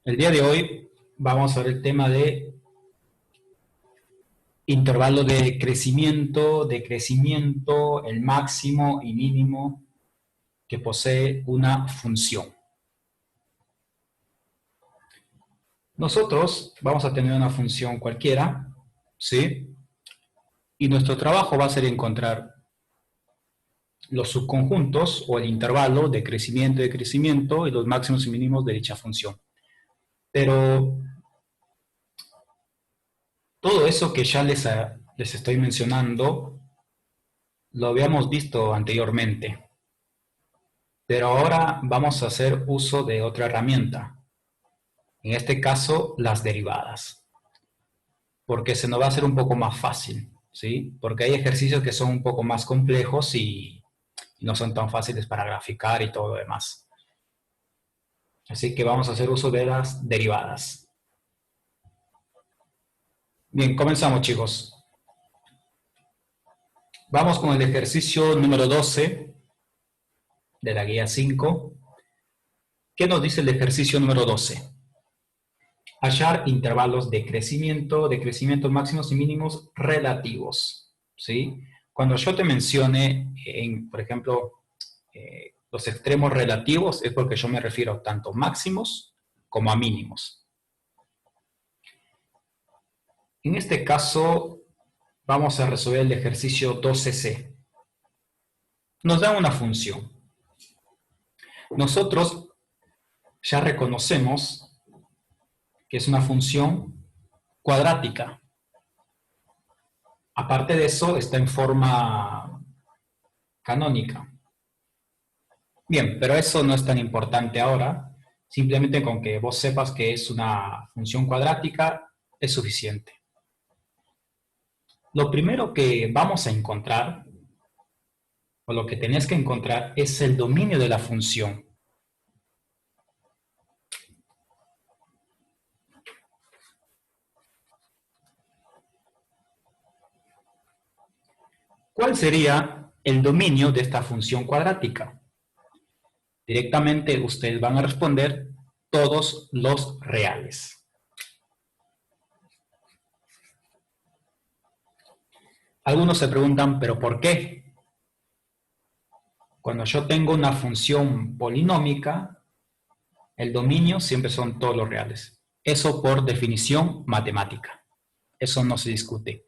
El día de hoy vamos a ver el tema de intervalo de crecimiento, el máximo y mínimo que posee una función. Nosotros vamos a tener una función cualquiera, ¿sí? Y nuestro trabajo va a ser encontrar los subconjuntos o el intervalo de crecimiento y los máximos y mínimos de dicha función. Pero todo eso que ya les estoy mencionando lo habíamos visto anteriormente. Pero ahora vamos a hacer uso de otra herramienta, en este caso las derivadas, porque se nos va a hacer un poco más fácil, ¿sí? Porque hay ejercicios que son un poco más complejos y no son tan fáciles para graficar y todo lo demás. Así que vamos a hacer uso de las derivadas. Bien, comenzamos, chicos. Vamos con el ejercicio número 12 de la guía 5. ¿Qué nos dice el ejercicio número 12? Hallar intervalos de crecimiento máximos y mínimos relativos, ¿sí? Cuando yo te mencione, por ejemplo, los extremos relativos, es porque yo me refiero tanto máximos como a mínimos. En este caso, vamos a resolver el ejercicio 12C. Nos da una función. Nosotros ya reconocemos que es una función cuadrática. Aparte de eso, está en forma canónica. Bien, pero eso no es tan importante ahora. Simplemente con que vos sepas que es una función cuadrática es suficiente. Lo primero que vamos a encontrar, o lo que tenés que encontrar, es el dominio de la función. ¿Cuál sería el dominio de esta función cuadrática? Directamente ustedes van a responder todos los reales. Algunos se preguntan, ¿pero por qué? Cuando yo tengo una función polinómica, el dominio siempre son todos los reales. Eso por definición matemática. Eso no se discute.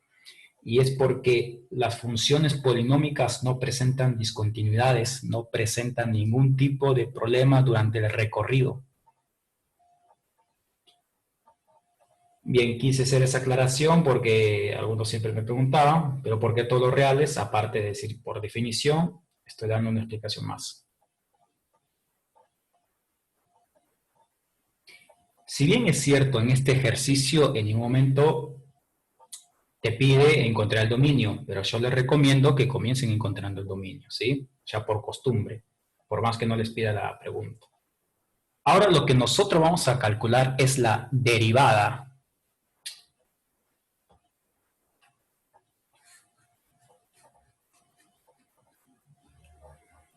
Y es porque las funciones polinómicas no presentan discontinuidades, no presentan ningún tipo de problema durante el recorrido. Bien, quise hacer esa aclaración porque algunos siempre me preguntaban, pero ¿por qué todos los reales? Aparte de decir por definición, estoy dando una explicación más. Si bien es cierto, en este ejercicio en ningún momento te pide encontrar el dominio, pero yo les recomiendo que comiencen encontrando el dominio, ¿sí? Ya por costumbre, por más que no les pida la pregunta. Ahora lo que nosotros vamos a calcular es la derivada.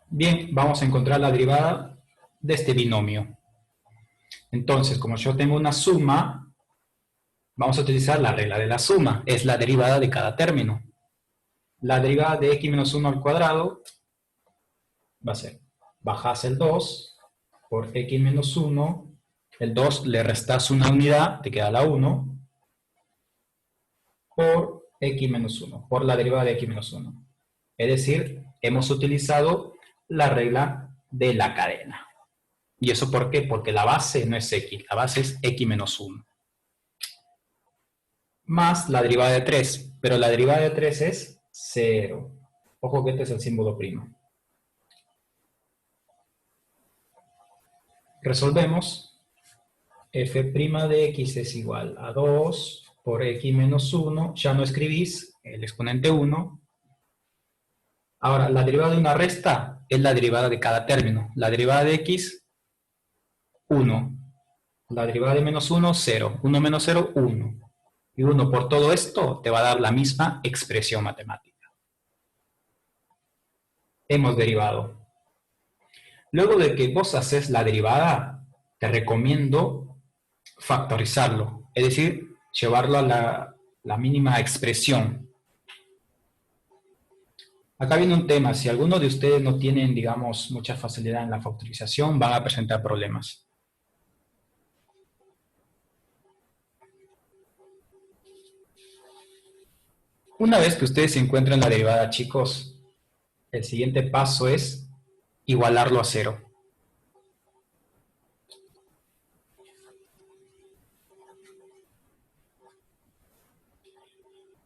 Bien, vamos a encontrar la derivada de este binomio. Entonces, como yo tengo una suma, vamos a utilizar la regla de la suma. Es la derivada de cada término. La derivada de x menos 1 al cuadrado va a ser, bajas el 2 por x menos 1. El 2 le restas una unidad, te queda la 1, por x menos 1, por la derivada de x menos 1. Es decir, hemos utilizado la regla de la cadena. ¿Y eso por qué? Porque la base no es x, la base es x menos 1. Más la derivada de 3, pero la derivada de 3 es 0. Ojo que este es el símbolo primo. Resolvemos. F' de x es igual a 2 por x menos 1. Ya no escribís el exponente 1. Ahora, la derivada de una resta es la derivada de cada término. La derivada de x, 1. La derivada de menos 1, 0. 1 menos 0, 1. Y 1 por todo esto te va a dar la misma expresión matemática. Hemos derivado. Luego de que vos haces la derivada, te recomiendo factorizarlo, es decir, llevarlo a la mínima expresión. Acá viene un tema, si alguno de ustedes no tienen, digamos, mucha facilidad en la factorización, van a presentar problemas. Una vez que ustedes se encuentran la derivada, chicos, el siguiente paso es igualarlo a cero.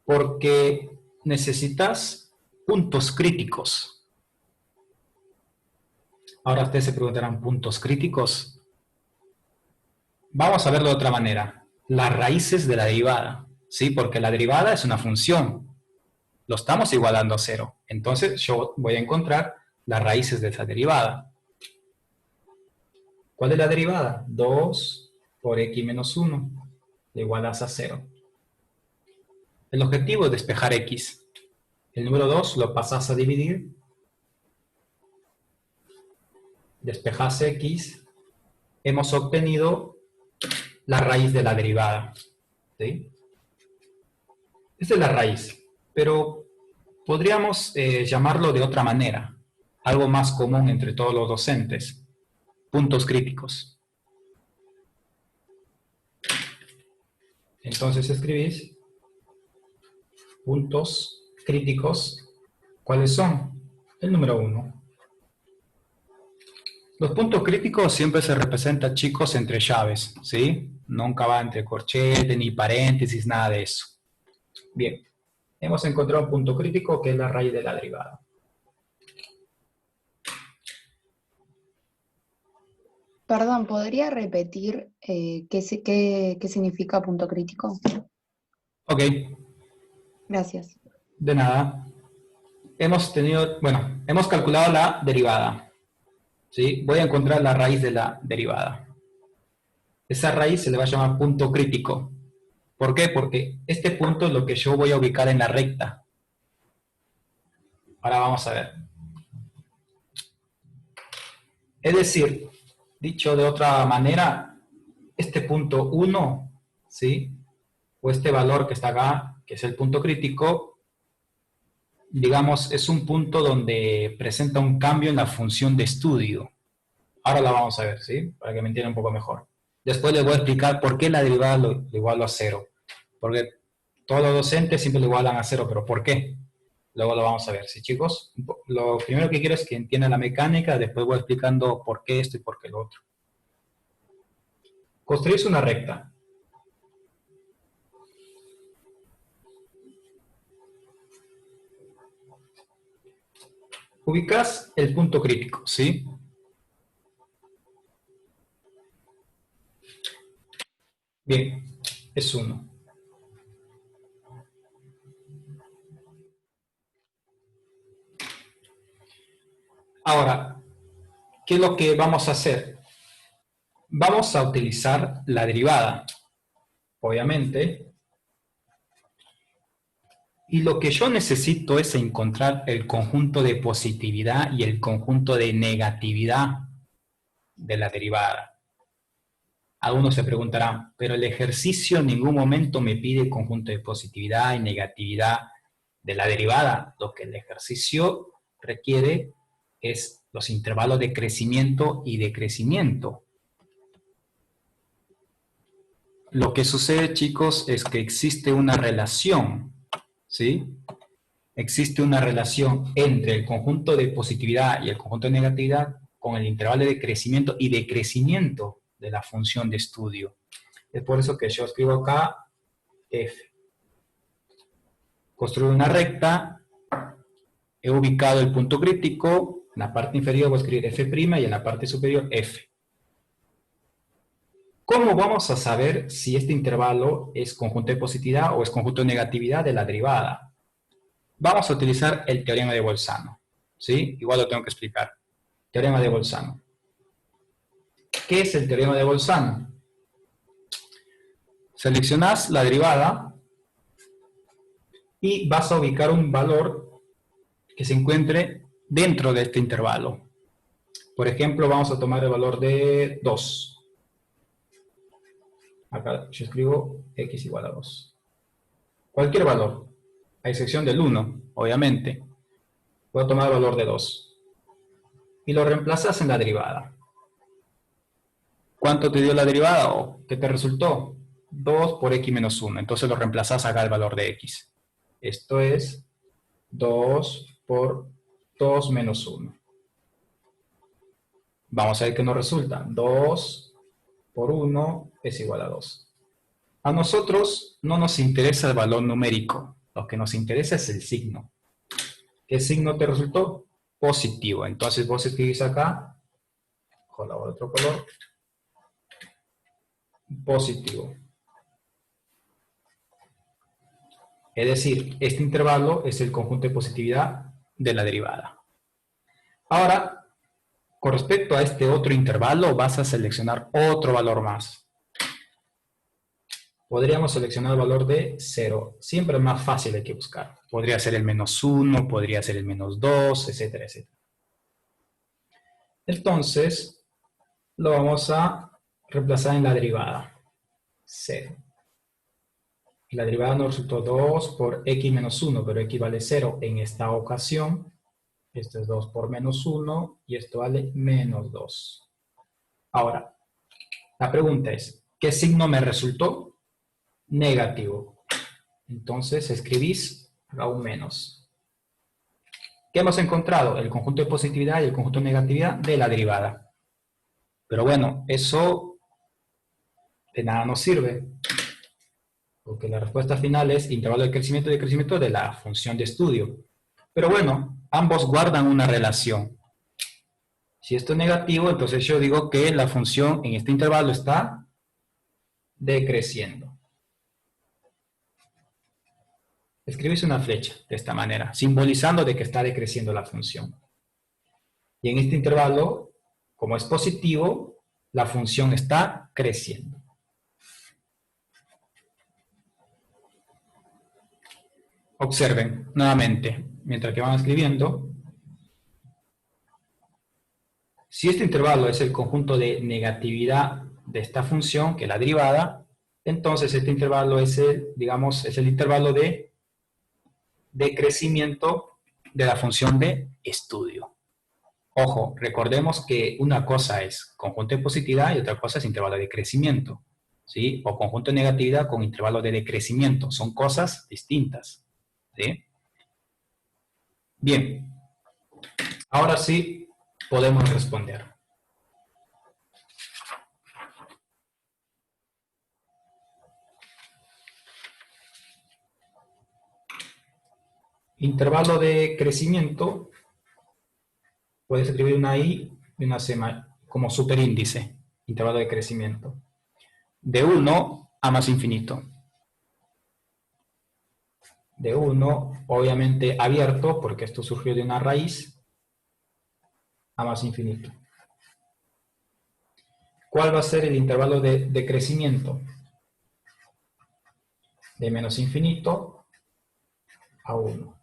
Porque necesitas puntos críticos. Ahora ustedes se preguntarán, ¿puntos críticos? Vamos a verlo de otra manera. Las raíces de la derivada, ¿sí? Porque la derivada es una función. Lo estamos igualando a cero. Entonces yo voy a encontrar las raíces de esa derivada. ¿Cuál es la derivada? 2 por x menos 1 le igualas a 0. El objetivo es despejar x. El número 2 lo pasas a dividir. Despejas x. Hemos obtenido la raíz de la derivada. ¿Sí? Esta es la raíz. Pero podríamos llamarlo de otra manera. Algo más común entre todos los docentes. Puntos críticos. Entonces escribís puntos críticos. ¿Cuáles son? El número 1. Los puntos críticos siempre se representan, chicos, entre llaves, ¿sí? Nunca va entre corchetes ni paréntesis, nada de eso. Bien, hemos encontrado un punto crítico que es la raíz de la derivada. Perdón, ¿podría repetir qué significa punto crítico? Ok, Gracias. de nada. Hemos calculado la derivada, ¿sí? Voy a encontrar la raíz de la derivada. Esa raíz se le va a llamar punto crítico. ¿Por qué? Porque este punto es lo que yo voy a ubicar en la recta. Ahora vamos a ver. Es decir, dicho de otra manera, este punto 1, ¿sí? O este valor que está acá, que es el punto crítico, digamos, es un punto donde presenta un cambio en la función de estudio. Ahora la vamos a ver, ¿sí? Para que me entiendan un poco mejor. Después les voy a explicar por qué la derivada lo igualo a cero. Porque todos los docentes siempre lo igualan a cero, pero ¿por qué? Luego lo vamos a ver, ¿sí, chicos? Lo primero que quiero es que entiendan la mecánica, después voy explicando por qué esto y por qué lo otro. Construís una recta. Ubicas el punto crítico, ¿sí? Bien, es 1. Ahora, ¿qué es lo que vamos a hacer? Vamos a utilizar la derivada, obviamente. Y lo que yo necesito es encontrar el conjunto de positividad y el conjunto de negatividad de la derivada. Algunos se preguntarán, pero el ejercicio en ningún momento me pide conjunto de positividad y negatividad de la derivada. Lo que el ejercicio requiere es los intervalos de crecimiento y decrecimiento. Lo que sucede, chicos, es que existe una relación, ¿sí? Existe una relación entre el conjunto de positividad y el conjunto de negatividad con el intervalo de crecimiento y decrecimiento de la función de estudio. Es por eso que yo escribo acá f. Construyo una recta, he ubicado el punto crítico, en la parte inferior voy a escribir f' y en la parte superior f. ¿Cómo vamos a saber si este intervalo es conjunto de positividad o es conjunto de negatividad de la derivada? Vamos a utilizar el teorema de Bolzano, ¿sí? Igual lo tengo que explicar. Teorema de Bolzano. ¿Qué es el teorema de Bolzano? Seleccionás la derivada y vas a ubicar un valor que se encuentre dentro de este intervalo. Por ejemplo, vamos a tomar el valor de 2. Acá yo escribo x igual a 2. Cualquier valor, a excepción del 1, obviamente. Voy a tomar el valor de 2. Y lo reemplazas en la derivada. ¿Cuánto te dio la derivada o qué te resultó? 2 por x menos 1. Entonces lo reemplazas acá el valor de x. Esto es 2 por 2 menos 1. Vamos a ver qué nos resulta. 2 por 1 es igual a 2. A nosotros no nos interesa el valor numérico. Lo que nos interesa es el signo. ¿Qué signo te resultó? Positivo. Entonces vos escribís acá, con la otro color, positivo. Es decir, este intervalo es el conjunto de positividad de la derivada. Ahora, con respecto a este otro intervalo, vas a seleccionar otro valor más. Podríamos seleccionar el valor de 0. Siempre es más fácil de que buscar. Podría ser el menos 1, podría ser el menos 2, etcétera, etcétera. Entonces, lo vamos a reemplazar en la derivada. 0. Y la derivada nos resultó 2 por x menos 1, pero x vale 0 en esta ocasión. Esto es 2 por menos 1 y esto vale menos 2. Ahora, la pregunta es, ¿qué signo me resultó? Negativo. Entonces escribís acá un menos. ¿Qué hemos encontrado? El conjunto de positividad y el conjunto de negatividad de la derivada. Pero bueno, eso de nada nos sirve, porque la respuesta final es intervalo de crecimiento y decrecimiento de la función de estudio. Pero bueno, ambos guardan una relación. Si esto es negativo, entonces yo digo que la función en este intervalo está decreciendo. Escribís una flecha de esta manera, simbolizando de que está decreciendo la función. Y en este intervalo, como es positivo, la función está creciendo. Observen nuevamente, mientras que van escribiendo, si este intervalo es el conjunto de negatividad de esta función, que es la derivada, entonces este intervalo es el, digamos, es el intervalo de crecimiento de la función de estudio. Ojo, recordemos que una cosa es conjunto de positividad y otra cosa es intervalo de crecimiento, ¿sí? O conjunto de negatividad con intervalo de decrecimiento. Son cosas distintas, ¿sí? Bien, ahora sí podemos responder. Intervalo de crecimiento, puedes escribir una I y una C como superíndice, intervalo de crecimiento. De 1 a más infinito. De 1, obviamente abierto, porque esto surgió de una raíz, a más infinito. ¿Cuál va a ser el intervalo de crecimiento? De menos infinito a 1.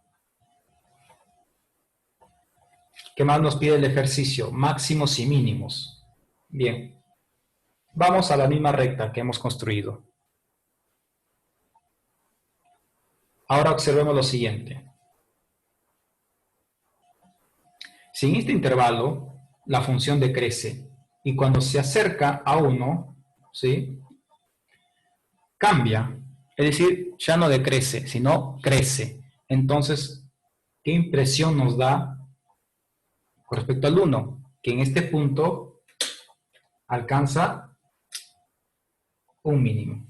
¿Qué más nos pide el ejercicio? Máximos y mínimos. Bien, vamos a la misma recta que hemos construido. Ahora observemos lo siguiente. Si en este intervalo la función decrece y cuando se acerca a 1, ¿sí?, cambia, es decir, ya no decrece, sino crece. Entonces, ¿qué impresión nos da con respecto al 1? Que en este punto alcanza un mínimo.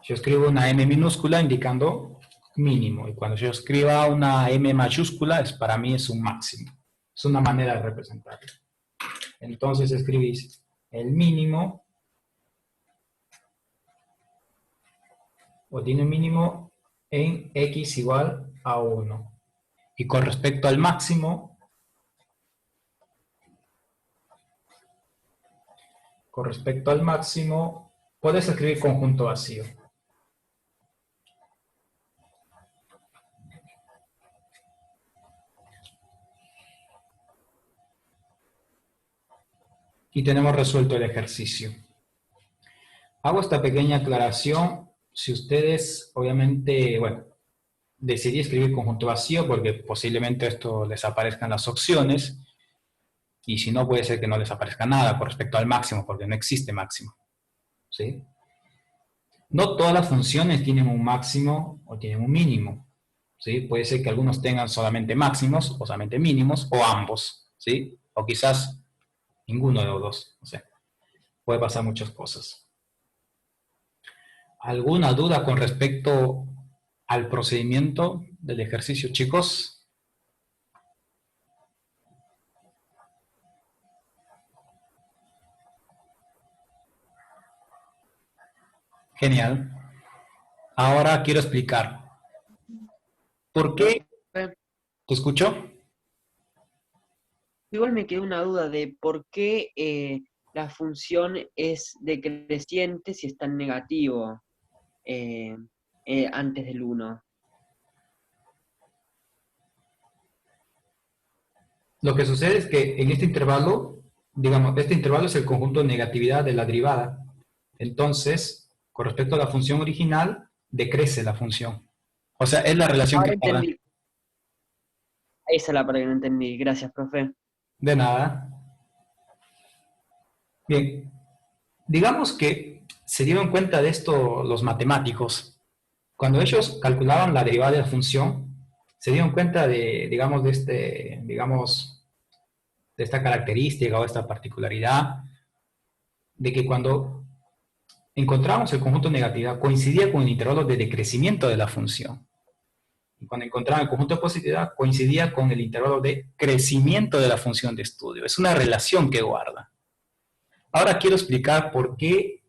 Yo escribo una M minúscula indicando mínimo, y cuando yo escriba una M mayúscula, para mí es un máximo. Es una manera de representarlo. Entonces escribís el mínimo, o tiene un mínimo en x igual a 1. Y con respecto al máximo, puedes escribir conjunto vacío. y tenemos resuelto el ejercicio. Hago esta pequeña aclaración si ustedes, obviamente, bueno, decidí escribir conjunto vacío porque posiblemente esto les aparezcan las opciones y si no puede ser que no les aparezca nada con respecto al máximo porque no existe máximo, ¿sí? No todas las funciones tienen un máximo o tienen un mínimo, ¿sí? Puede ser que algunos tengan solamente máximos o solamente mínimos o ambos, ¿sí? O quizás ninguno de los dos, o sea, puede pasar muchas cosas. ¿Alguna duda con respecto al procedimiento del ejercicio, chicos? Genial. Ahora quiero explicar. ¿Por qué? ¿Te escucho? Igual me quedó una duda de por qué la función es decreciente si está en negativo antes del 1. Lo que sucede es que en este intervalo, digamos, este intervalo es el conjunto de negatividad de la derivada. Entonces, con respecto a la función original, decrece la función. O sea, es la relación que Ahora guarda. entendí. Esa es la parte que no entendí. Gracias, profe. De nada. Bien, digamos que se dieron cuenta de esto los matemáticos. Cuando ellos calculaban la derivada de la función, se dieron cuenta de, digamos, de esta característica o esta particularidad de que cuando encontramos el conjunto de negatividad coincidía con el intervalo de decrecimiento de la función. Y cuando encontramos el conjunto de positividad coincidía con el intervalo de crecimiento de la función de estudio. Es una relación que guarda. Ahora quiero explicar por qué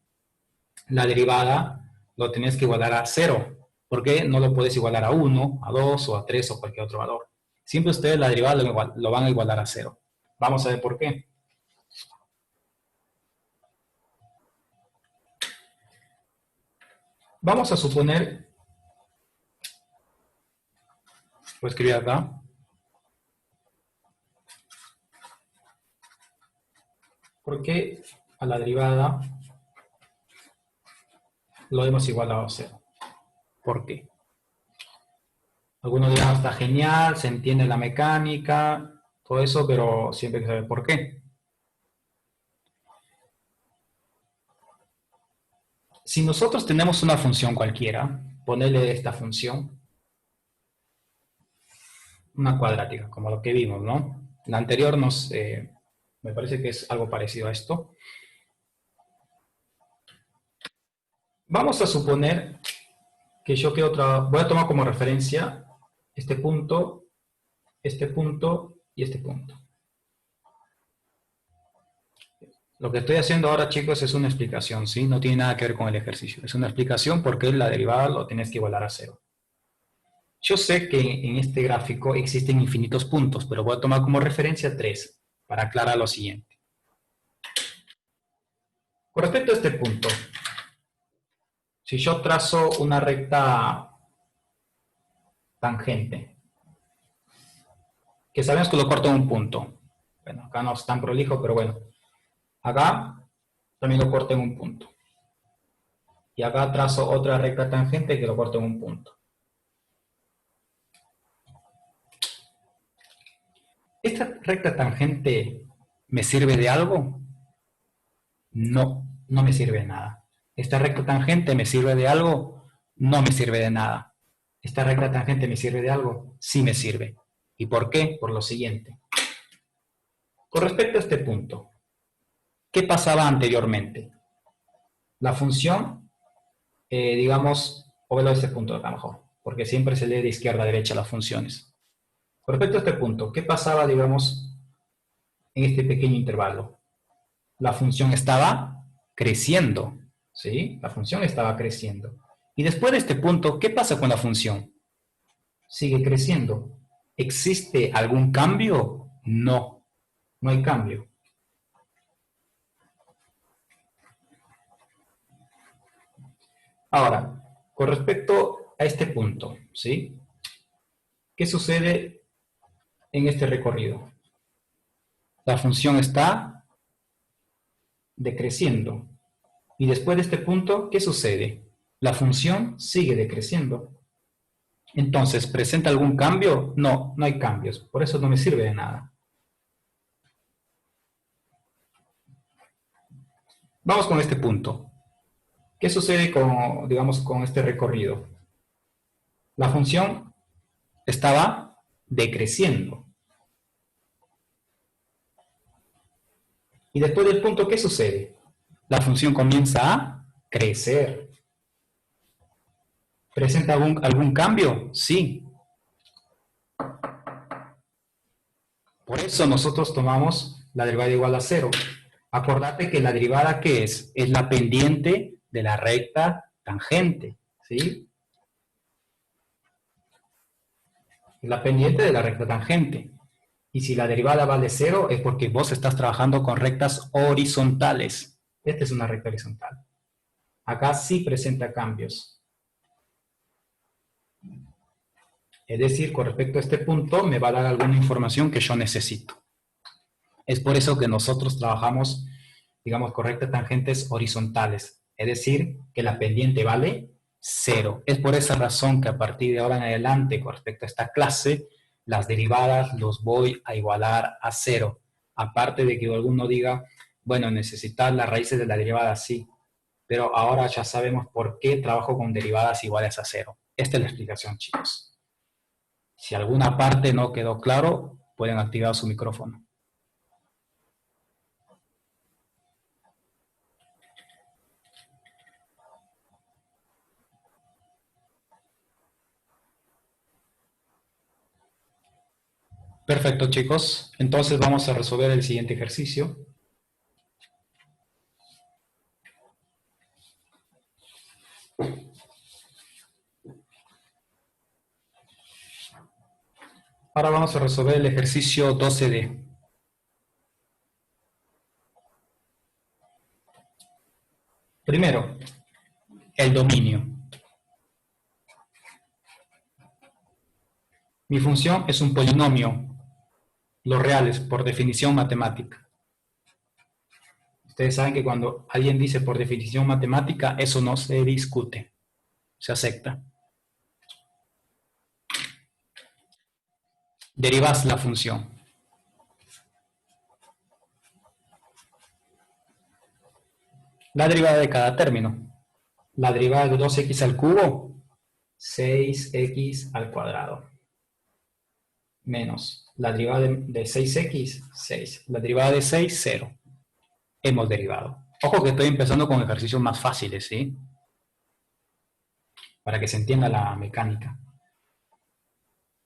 la derivada lo tenés que igualar a 0. ¿Por qué no lo puedes igualar a 1, a 2 o a 3 o cualquier otro valor? Siempre ustedes la derivada lo van a igualar a 0. Vamos a ver por qué. Vamos a suponer, voy a escribir acá, ¿por qué a la derivada lo hemos igualado a 0? ¿Por qué? Algunos dirán, está genial, se entiende la mecánica, todo eso, pero siempre hay que saber por qué. Si nosotros tenemos una función cualquiera, ponerle esta función, una cuadrática, como lo que vimos, ¿no? La anterior me parece que es algo parecido a esto. Vamos a suponer que yo quiero voy a tomar como referencia este punto y este punto. Lo que estoy haciendo ahora, chicos, es una explicación, ¿sí? No tiene nada que ver con el ejercicio. Es una explicación porque la derivada lo tienes que igualar a 0. Yo sé que en este gráfico existen infinitos puntos, pero voy a tomar como referencia 3 para aclarar lo siguiente. Con respecto a este punto, si yo trazo una recta tangente, que sabemos que lo corto en un punto. Bueno, acá no es tan prolijo, pero bueno. Acá también lo corto en un punto. Y acá trazo otra recta tangente que lo corto en un punto. ¿Esta recta tangente me sirve de algo? No, no me sirve de nada. ¿Esta recta tangente me sirve de algo? No me sirve de nada. ¿Esta recta tangente me sirve de algo? Sí me sirve. ¿Y por qué? Por lo siguiente. Con respecto a este punto, ¿qué pasaba anteriormente? La función, digamos, o velo a este punto de acá mejor, porque siempre se lee de izquierda a derecha las funciones. Con respecto a este punto, ¿qué pasaba, digamos, en este pequeño intervalo? La función estaba creciendo, ¿sí? La función estaba creciendo. Y después de este punto, ¿qué pasa con la función? Sigue creciendo. ¿Existe algún cambio? No, no hay cambio. Ahora, con respecto a este punto, ¿sí? ¿Qué sucede en este recorrido? La función está decreciendo. Y después de este punto, ¿qué sucede? La función sigue decreciendo. Entonces, ¿presenta algún cambio? No, no hay cambios. Por eso no me sirve de nada. Vamos con este punto. ¿Qué sucede con, digamos, con este recorrido? La función estaba decreciendo. Y después del punto, ¿qué sucede? La función comienza a crecer. ¿Presenta algún cambio? Sí. Por eso nosotros tomamos la derivada igual a 0. Acordate que la derivada, ¿qué es? Es la pendiente de la recta tangente, ¿sí? Es la pendiente de la recta tangente. Y si la derivada vale 0 es porque vos estás trabajando con rectas horizontales. Esta es una recta horizontal. Acá sí presenta cambios. Es decir, con respecto a este punto me va a dar alguna información que yo necesito. Es por eso que nosotros trabajamos, digamos, con rectas tangentes horizontales. Es decir, que la pendiente vale 0. Es por esa razón que a partir de ahora en adelante, con respecto a esta clase, las derivadas los voy a igualar a 0. Aparte de que alguno diga, bueno, necesitar las raíces de la derivada, sí. Pero ahora ya sabemos por qué trabajo con derivadas iguales a 0. Esta es la explicación, chicos. Si alguna parte no quedó claro, pueden activar su micrófono. Perfecto, chicos. Entonces vamos a resolver el siguiente ejercicio. Ahora vamos a resolver el ejercicio 12D. Primero, el dominio. Mi función es un polinomio. Los reales, por definición matemática. Ustedes saben que cuando alguien dice por definición matemática, eso no se discute, se acepta. Derivas la función. La derivada de cada término. La derivada de 2x al cubo, 6x al cuadrado. Menos la derivada de 6x, 6. La derivada de 6, 0. Hemos derivado. Ojo que estoy empezando con ejercicios más fáciles, ¿sí? Para que se entienda la mecánica.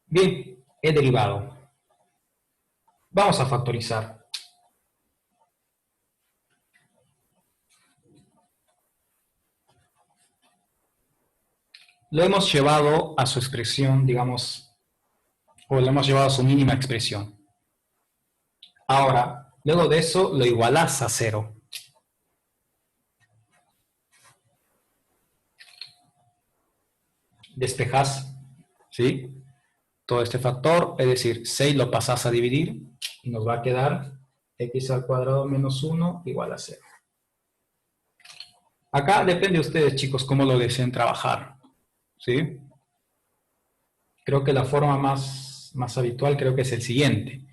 Bien, he derivado. Vamos a factorizar. Lo hemos llevado a su expresión, digamos, o lo hemos llevado a su mínima expresión. Ahora, luego de eso, lo igualás a 0. Despejás, ¿sí? Todo este factor, es decir, 6 lo pasás a dividir y nos va a quedar x al cuadrado menos 1 igual a 0. Acá depende de ustedes, chicos, cómo lo deseen trabajar, ¿sí? Creo que la forma más habitual creo que es el siguiente.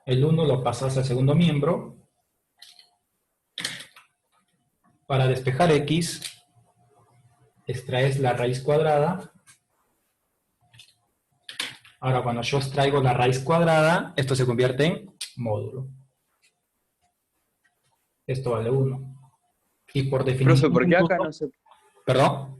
El 1 lo pasás al segundo miembro. Para despejar x, extraes la raíz cuadrada. Ahora, cuando yo extraigo la raíz cuadrada, esto se convierte en módulo. Esto vale 1. Y por definición... Profe, ¿por qué acá no se... ¿Perdón?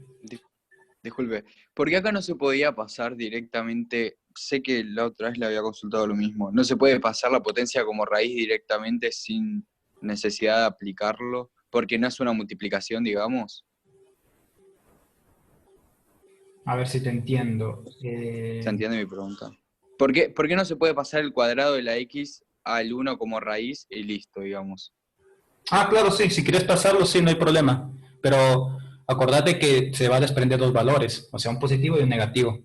Disculpe, ¿por qué acá no se podía pasar directamente? Sé que la otra vez le había consultado lo mismo. ¿No se puede pasar la potencia como raíz directamente sin necesidad de aplicarlo? Porque no es una multiplicación, digamos. A ver si te entiendo. ¿Se entiende mi pregunta? ¿Por qué no se puede pasar el cuadrado de la x al 1 como raíz y listo, digamos? Ah, claro, sí. Si quieres pasarlo, sí, no hay problema. Pero acordate que se va a desprender dos valores. O sea, un positivo y un negativo.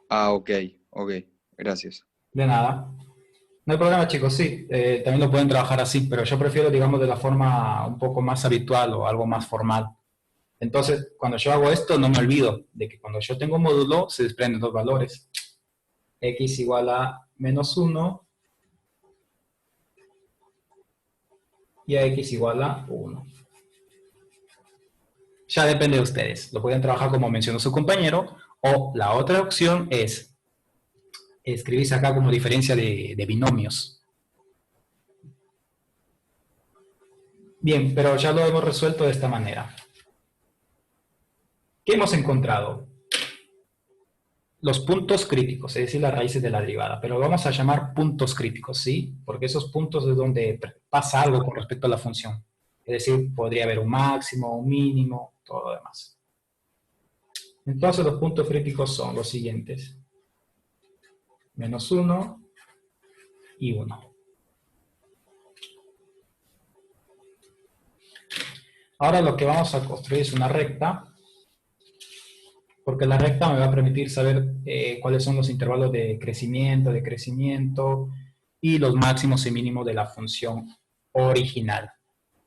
Ah, ok, gracias. De nada. No hay problema, chicos, sí. También lo pueden trabajar así, pero yo prefiero, digamos, de la forma un poco más habitual o algo más formal. Entonces, cuando yo hago esto, no me olvido de que cuando yo tengo un módulo, se desprenden dos valores. X igual a menos 1 y a X igual a 1. Ya depende de ustedes. Lo pueden trabajar como mencionó su compañero, o la otra opción es escribirse acá como diferencia de binomios. Bien, pero ya lo hemos resuelto de esta manera. ¿Qué hemos encontrado? Los puntos críticos, es decir, las raíces de la derivada, pero lo vamos a llamar puntos críticos, ¿sí? Porque esos puntos es donde pasa algo con respecto a la función. Es decir, podría haber un máximo, un mínimo, todo lo demás. Entonces los puntos críticos son los siguientes. Menos 1 y 1. Ahora lo que vamos a construir es una recta, porque la recta me va a permitir saber cuáles son los intervalos de crecimiento, y los máximos y mínimos de la función original.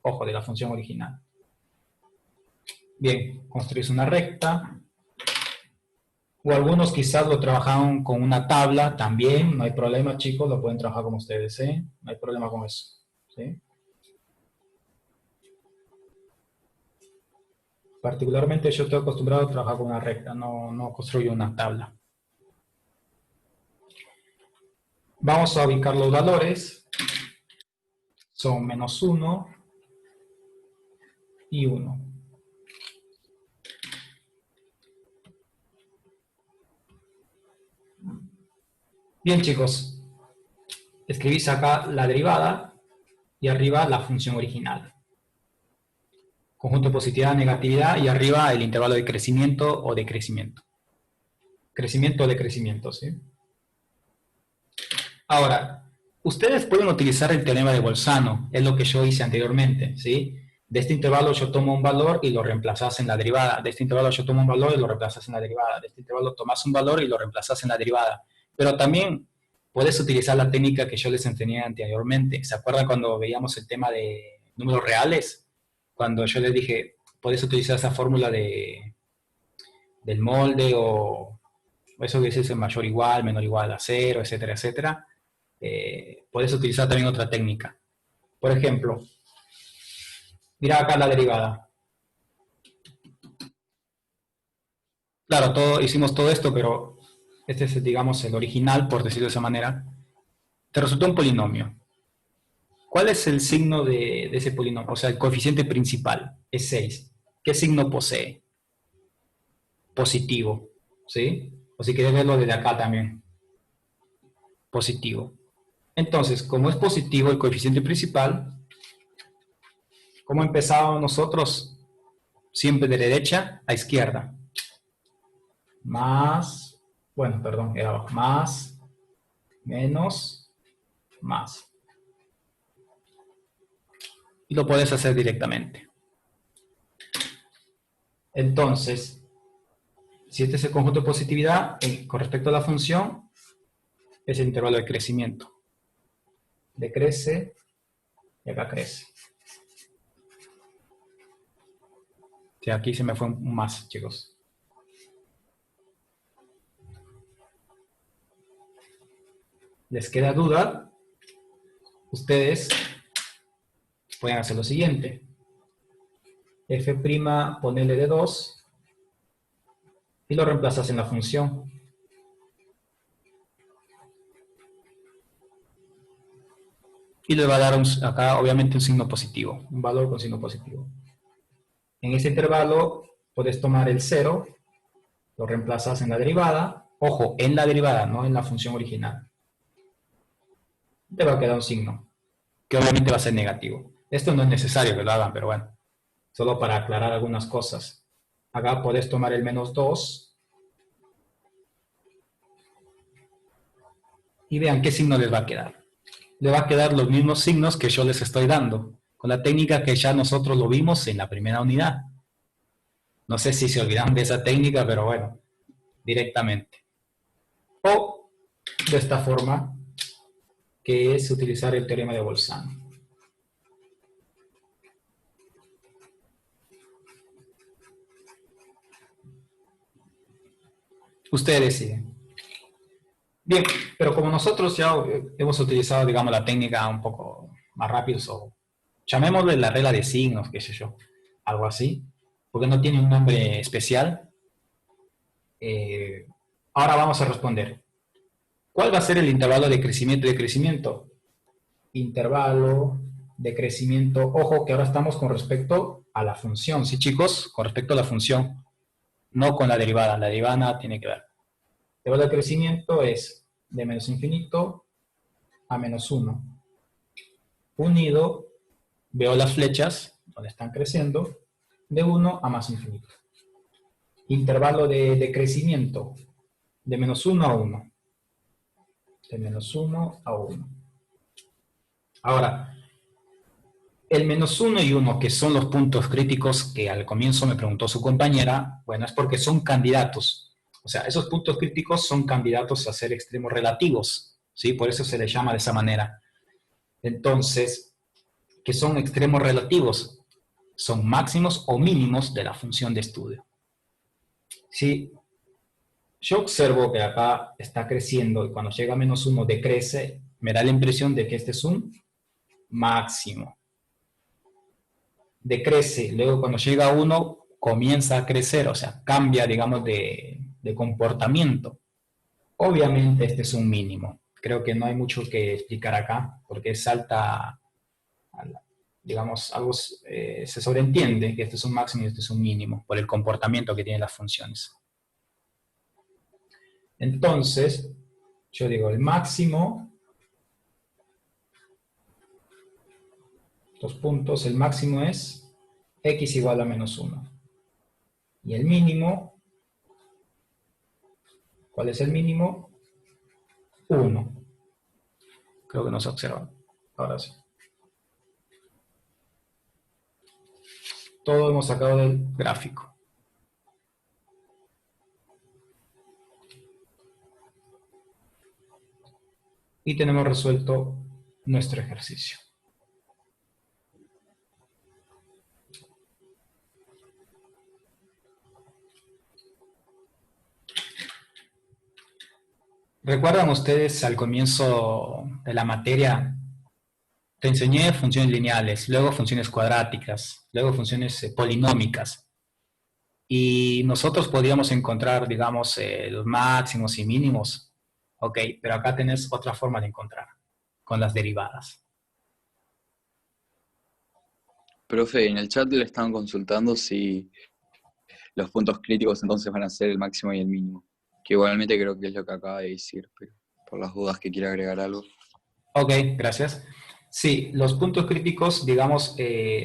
Ojo, de la función original. Bien, construís una recta. O algunos quizás lo trabajaron con una tabla también, no hay problema, chicos, lo pueden trabajar como ustedes, ¿eh? No hay problema con eso, ¿sí? Particularmente yo estoy acostumbrado a trabajar con una recta, no construyo una tabla. Vamos a ubicar los valores. Son menos 1 y 1. Bien, chicos. Escribís acá la derivada y arriba la función original. Conjunto de positividad, negatividad y arriba el intervalo de crecimiento o decrecimiento. Crecimiento o decrecimiento, ¿sí? Ahora, ustedes pueden utilizar el teorema de Bolzano, es lo que yo hice anteriormente, ¿sí? De este intervalo yo tomo un valor y lo reemplazas en la derivada. De este intervalo yo tomo un valor y lo reemplazas en la derivada. De este intervalo tomas un valor y lo reemplazas en la derivada. Pero también puedes utilizar la técnica que yo les enseñé anteriormente. ¿Se acuerdan cuando veíamos el tema de números reales? Cuando yo les dije, puedes utilizar esa fórmula del molde o eso que dice mayor o igual, menor o igual a 0, etcétera, etcétera. Puedes utilizar también otra técnica. Por ejemplo, mira acá la derivada. Claro, hicimos todo esto, pero este es, digamos, el original, por decirlo de esa manera. Te resultó un polinomio. ¿Cuál es el signo de ese polinomio? O sea, el coeficiente principal es 6. ¿Qué signo posee? Positivo, ¿sí? O si quieres verlo desde acá también. Positivo. Entonces, como es positivo el coeficiente principal, ¿cómo empezábamos nosotros? Siempre de derecha a izquierda. Más, bueno, perdón, era más, menos, más. Y lo puedes hacer directamente. Entonces, si este es el conjunto de positividad, con respecto a la función, es el intervalo de crecimiento. Decrece y acá crece. O sea, aquí se me fue un más, chicos. ¿Les queda duda? Ustedes pueden hacer lo siguiente. F', ponele de 2 y lo reemplazas en la función. Y le va a dar acá obviamente un signo positivo, un valor con signo positivo. En ese intervalo puedes tomar el 0, lo reemplazas en la derivada. Ojo, en la derivada, no en la función original. Te va a quedar un signo, que obviamente va a ser negativo. Esto no es necesario que lo hagan, pero bueno, solo para aclarar algunas cosas. Acá puedes tomar el menos 2 y vean qué signo les va a quedar. Le va a quedar los mismos signos que yo les estoy dando, con la técnica que ya nosotros lo vimos en la primera unidad. No sé si se olvidan de esa técnica, pero bueno, directamente. O de esta forma, que es utilizar el teorema de Bolzano. Ustedes deciden. Bien, pero como nosotros ya hemos utilizado, digamos, la técnica un poco más rápido, o llamémosle la regla de signos, qué sé yo, algo así, porque no tiene un nombre especial. Ahora vamos a responder. ¿Cuál va a ser el intervalo de crecimiento y decrecimiento? Intervalo de crecimiento. Ojo que ahora estamos con respecto a la función, ¿sí, chicos? Con respecto a la función, no con la derivada. La derivada nada tiene que ver. El intervalo de crecimiento es de menos infinito a menos 1. Unido, veo las flechas donde están creciendo, de 1 a más infinito. Intervalo de crecimiento, de menos 1 a 1. De menos 1 a 1. Ahora, el menos 1 y 1, que son los puntos críticos que al comienzo me preguntó su compañera, bueno, es porque son candidatos. O sea, esos puntos críticos son candidatos a ser extremos relativos, ¿sí? Por eso se les llama de esa manera. Entonces, ¿qué son extremos relativos? Son máximos o mínimos de la función de estudio. Si yo observo que acá está creciendo y cuando llega a menos 1 decrece, me da la impresión de que este es un máximo. Decrece, luego cuando llega a 1 comienza a crecer, o sea, cambia, digamos, de comportamiento. Obviamente este es un mínimo. Creo que no hay mucho que explicar acá, porque salta, digamos, algo se sobreentiende que este es un máximo y este es un mínimo, por el comportamiento que tienen las funciones. Entonces, yo digo, el máximo, dos puntos, el máximo es x igual a menos 1. Y el mínimo, ¿cuál es el mínimo? 1. Creo que no se observa. Ahora sí. Todo hemos sacado del gráfico. Y tenemos resuelto nuestro ejercicio. ¿Recuerdan ustedes al comienzo de la materia? Te enseñé funciones lineales, luego funciones cuadráticas, luego funciones polinómicas. Y nosotros podíamos encontrar, digamos, los máximos y mínimos. Ok, pero acá tenés otra forma de encontrar, con las derivadas. Profe, en el chat le estaban consultando si los puntos críticos entonces van a ser el máximo y el mínimo. Que igualmente creo que es lo que acaba de decir, pero por las dudas que quiera agregar algo. Ok, gracias. Sí, los puntos críticos, digamos,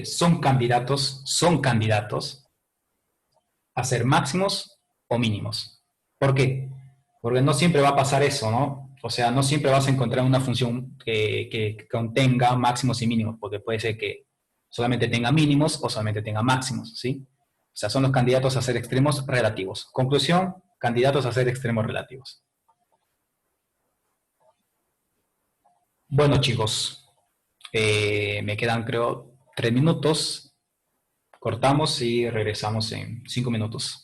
son candidatos a ser máximos o mínimos. ¿Por qué? Porque no siempre va a pasar eso, ¿no? O sea, no siempre vas a encontrar una función que contenga máximos y mínimos, porque puede ser que solamente tenga mínimos o solamente tenga máximos, ¿sí? O sea, son los candidatos a ser extremos relativos. Conclusión, candidatos a ser extremos relativos. Bueno, chicos, me quedan, creo, 3 minutos. Cortamos y regresamos en 5 minutos.